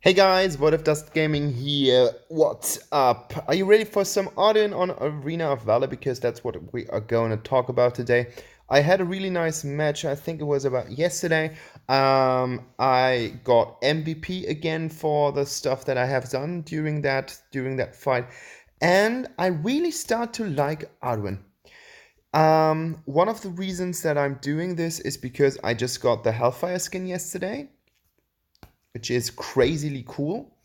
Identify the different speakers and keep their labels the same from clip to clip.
Speaker 1: Hey guys, What If Dust Gaming here. What's up? Are you ready for some Arduin on Arena of Valor? Because that's what we are going to talk about today. I had a really nice match. I think it was about yesterday. I got MVP again for the stuff that I have done during that fight, and I really start to like Arduin. One of the reasons that I'm doing this is because I just got the Hellfire skin yesterday, which is crazily cool.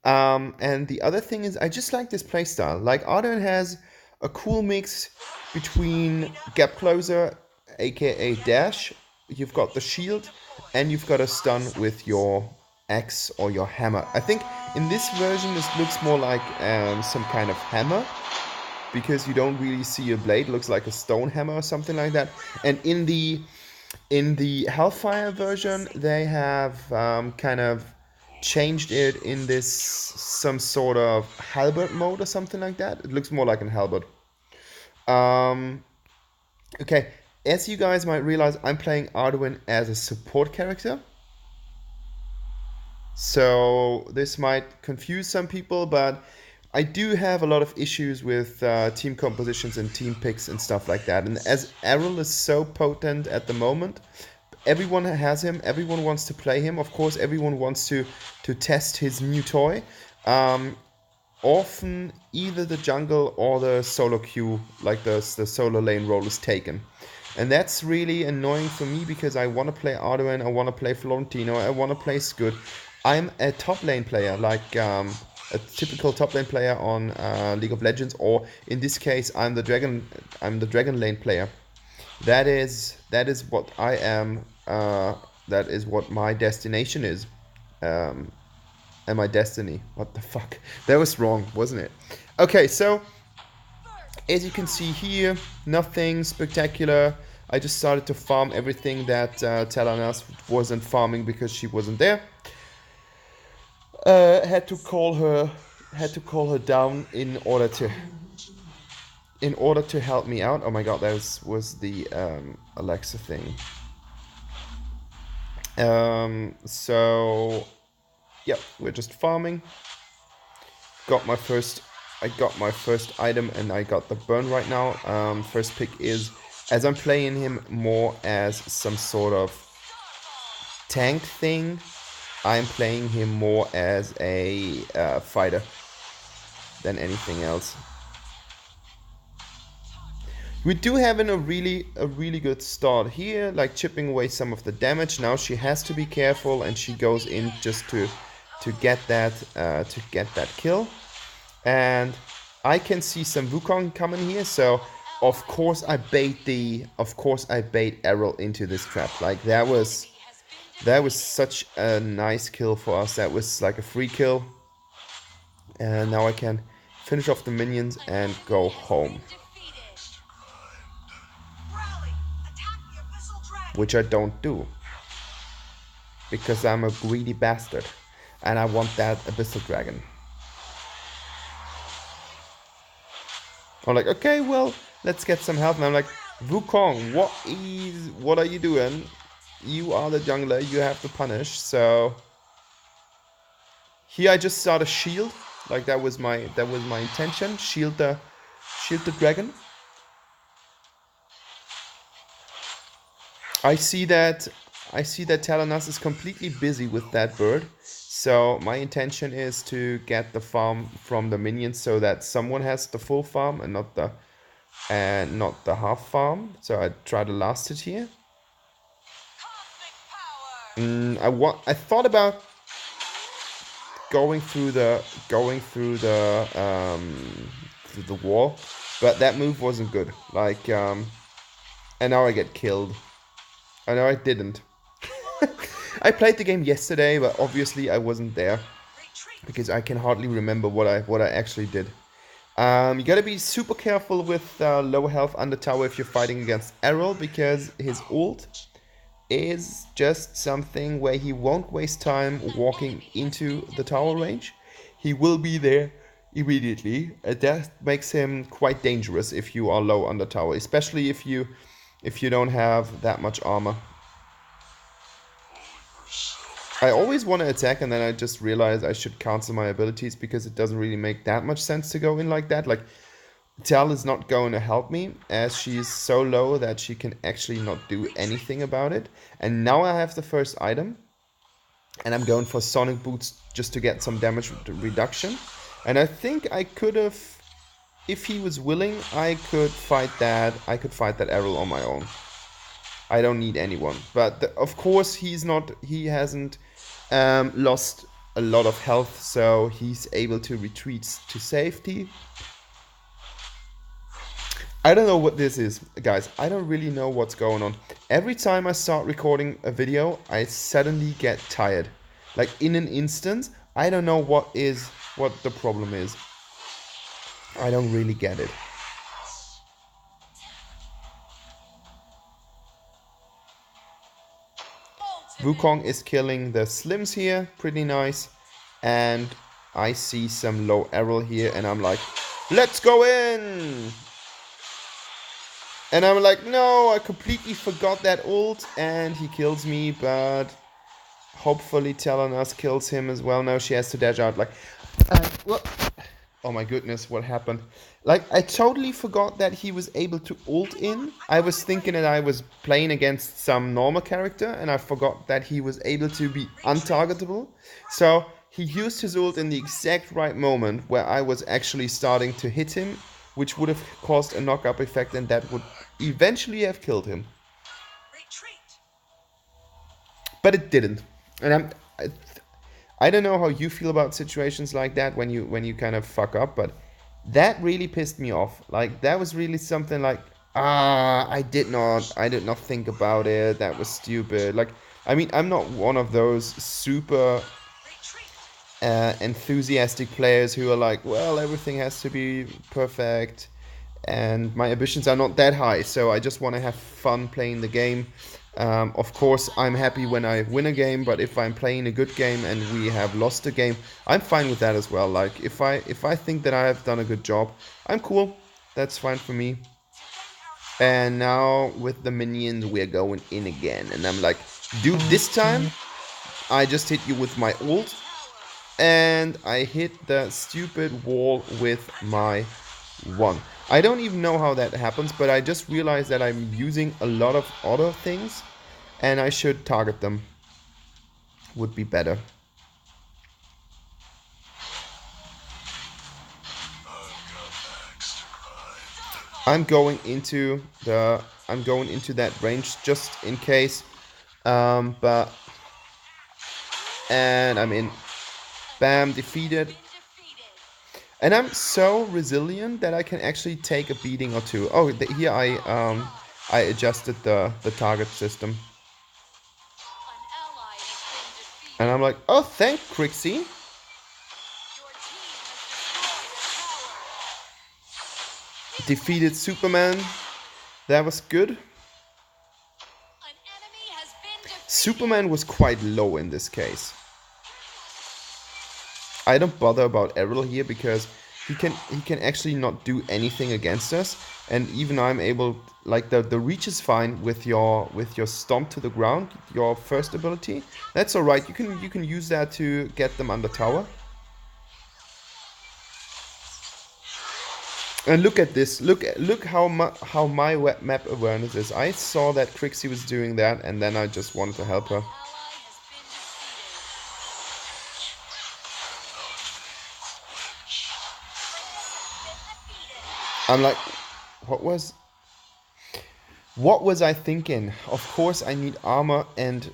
Speaker 1: And the other thing is I just like this playstyle. Like Arduin has a cool mix between gap closer, aka dash, you've got the shield, and you've got a stun with your axe or your hammer. I think in this version this looks more like some kind of hammer, because you don't really see a blade. It looks like a stone hammer or something like that. And in the Hellfire version, they have kind of changed it in this some sort of halberd mode or something like that. It looks more like an halberd. Okay, as you guys might realize, I'm playing Arduin as a support character. So this might confuse some people, but I do have a lot of issues with team compositions and team picks and stuff like that. And as Errol is so potent at the moment, everyone has him, everyone wants to play him. Of course, everyone wants to test his new toy. Often either the jungle or the solo queue, like the solo lane role, is taken. And that's really annoying for me, because I want to play Arduin, I want to play Florentino, I want to play Scud. I'm a top lane player, like a typical top lane player on League of Legends, or in this case, I'm the dragon lane player. That is what I am. That is what my destination is. And my destiny. What the fuck? That was wrong, wasn't it? Okay, so as you can see here, nothing spectacular. I just started to farm everything that Talanas wasn't farming because she wasn't there. Had to call her down in order to help me out. Oh my god, that was the Alexa thing. So yeah, we're just farming. I got my first item, and I got the burn right now. First pick is, as I'm playing him more as some sort of tank thing, I'm playing him more as a fighter than anything else. We do have a really good start here, like chipping away some of the damage. Now she has to be careful, and she goes in just to get that kill. And I can see some Wukong coming here, so of course I bait Errol into this trap. Like that was such a nice kill for us. That was like a free kill. And now I can finish off the minions and go home. Which I don't do, because I'm a greedy bastard and I want that Abyssal Dragon. I'm like, okay, well, let's get some help. And I'm like, Wukong, what are you doing? You are the jungler, you have to punish. So here I just start a shield. Like that was my intention. Shield the dragon. I see that Talanas is completely busy with that bird. So my intention is to get the farm from the minions, so that someone has the full farm and not the half farm. So I try to last it here. I thought about going through the wall, but that move wasn't good. Like and now I get killed. I know I didn't. I played the game yesterday, but obviously I wasn't there, because I can hardly remember what I actually did. You gotta be super careful with low health under tower if you're fighting against Errol, because his ult is just something where he won't waste time walking into the tower range. He will be there immediately, and that makes him quite dangerous if you are low under tower, especially if you don't have that much armor. I always want to attack, and then I just realize I should cancel my abilities because it doesn't really make that much sense to go in like that. Like, Tal is not going to help me as she's so low that she can actually not do anything about it. And now I have the first item, and I'm going for Sonic Boots just to get some damage reduction. And I think I could have, if he was willing, I could fight that Errol on my own. I don't need anyone. But of course he hasn't lost a lot of health, so he's able to retreat to safety. I don't know what this is, guys. I don't really know what's going on. Every time I start recording a video, I suddenly get tired. Like in an instant. I don't know what the problem is. I don't really get it. Wukong is killing the Slims here. Pretty nice. And I see some low Errol here, and I'm like, let's go in! And I'm like, no, I completely forgot that ult, and he kills me, but hopefully Telenas kills him as well. Now she has to dash out. Like, what? Oh my goodness, what happened? Like, I totally forgot that he was able to ult in. I was thinking that I was playing against some normal character, and I forgot that he was able to be untargetable. So he used his ult in the exact right moment where I was actually starting to hit him, which would have caused a knock-up effect, and that would eventually have killed him. But it didn't. And I don't know how you feel about situations like that when you kind of fuck up, but that really pissed me off. Like, that was really something like, I did not think about it. That was stupid. Like, I mean, I'm not one of those super enthusiastic players who are like, well, everything has to be perfect, and my ambitions are not that high, so I just want to have fun playing the game. Of course, I'm happy when I win a game, but if I'm playing a good game and we have lost a game, I'm fine with that as well. Like, if I think that I have done a good job, I'm cool. That's fine for me. And now with the minions, we're going in again, and I'm like, dude, this time I just hit you with my ult, and I hit the stupid wall with my 1. I don't even know how that happens, but I just realized that I'm using a lot of other things, and I should target them. Would be better. I'm going into that range just in case. And I'm in. Bam, defeated. And I'm so resilient that I can actually take a beating or two. Oh, here I adjusted the target system. And I'm like, oh, thank Crixie. Defeated Superman. That was good. Superman was quite low in this case. I don't bother about Errol here because he can actually not do anything against us, and even I'm able, like, the reach is fine with your stomp to the ground, your first ability. That's all right. You can use that to get them under tower. And look at this. Look how my map awareness is. I saw that Crixie was doing that, and then I just wanted to help her. I'm like, what was I thinking? Of course I need armor and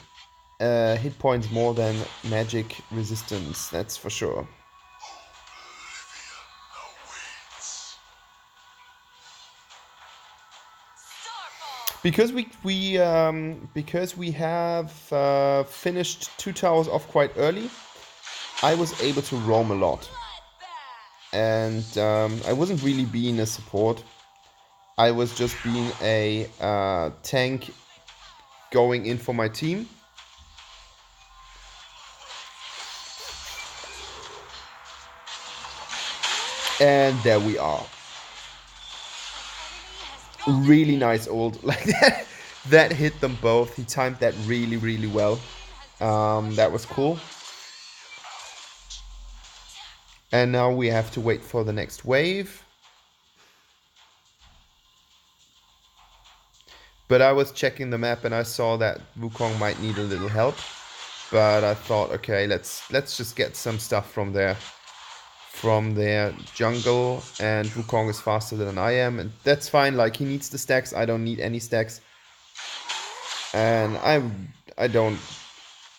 Speaker 1: hit points more than magic resistance, that's for sure. Because we have finished 2 towers off quite early, I was able to roam a lot. And I wasn't really being a support. I was just being a tank going in for my team. And there we are. Really nice ult. Like that hit them both. He timed that really, really well. That was cool. And now we have to wait for the next wave. But I was checking the map and I saw that Wukong might need a little help. But I thought, okay, let's just get some stuff from their jungle, and Wukong is faster than I am, and that's fine. Like, he needs the stacks, I don't need any stacks. And I don't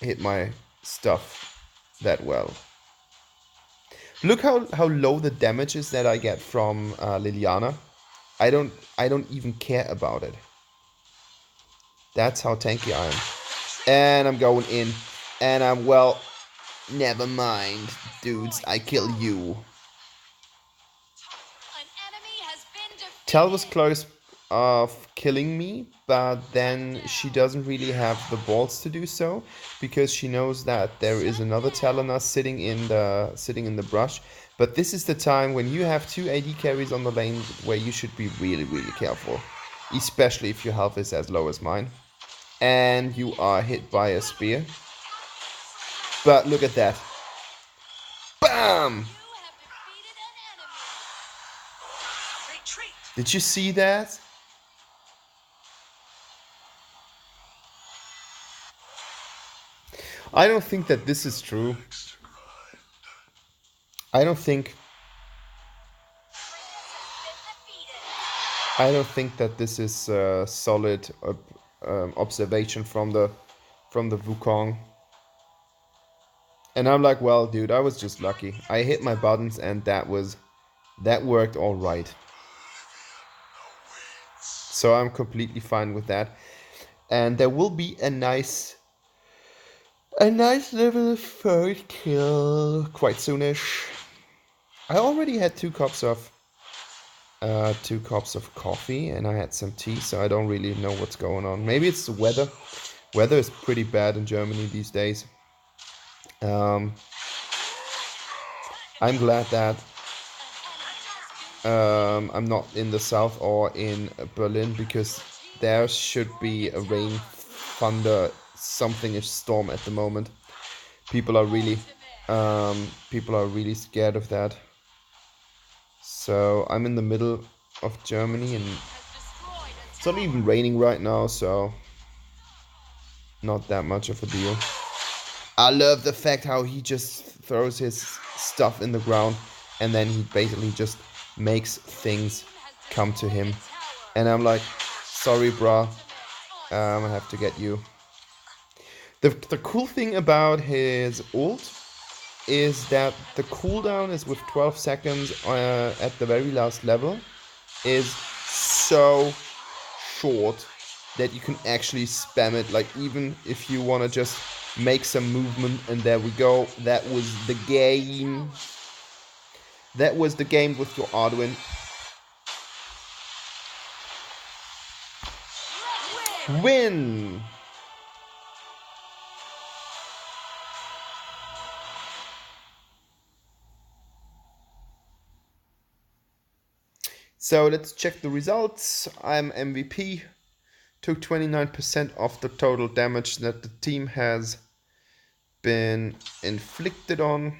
Speaker 1: hit my stuff that well. Look how low the damage is that I get from Liliana. I don't even care about it. That's how tanky I am. And I'm going in. And I'm, well, never mind, dudes, I kill you. Tal was close of killing me, but then she doesn't really have the balls to do so, because she knows that there is another Talona sitting in the brush. But this is the time when you have 2 AD carries on the lane where you should be really, really careful, especially if your health is as low as mine and you are hit by a spear. But look at that. Bam! Did you see that? I don't think that this is true. I don't think that this is a solid observation from the Wukong. And I'm like, well, dude, I was just lucky. I hit my buttons and that worked all right. So I'm completely fine with that. And there will be a nice level 3rd kill quite soonish. I already had 2 cups of coffee, and I had some tea, so I don't really know what's going on. Maybe it's the weather. Weather is pretty bad in Germany these days. I'm glad that I'm not in the south or in Berlin, because there should be a rain, thunder, something, a storm at the moment. People are really scared of that. So I'm in the middle of Germany and it's not even raining right now, so not that much of a deal. I love the fact how he just throws his stuff in the ground and then he basically just makes things come to him. And I'm like, sorry, bruh, I have to get you. The cool thing about his ult is that the cooldown is with 12 seconds at the very last level is so short that you can actually spam it, like even if you want to just make some movement. And there we go, that was the game. That was the game with your Arduin. Win! So let's check the results. I'm MVP. Took 29% of the total damage that the team has been inflicted on.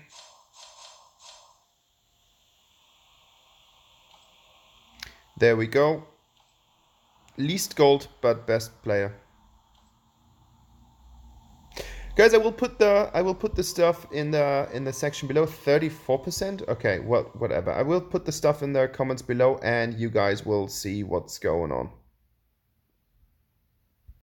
Speaker 1: There we go. Least gold, but best player. Guys, I will put the stuff in the section below. 34%. Okay, well, whatever. I will put the stuff in the comments below, and you guys will see what's going on.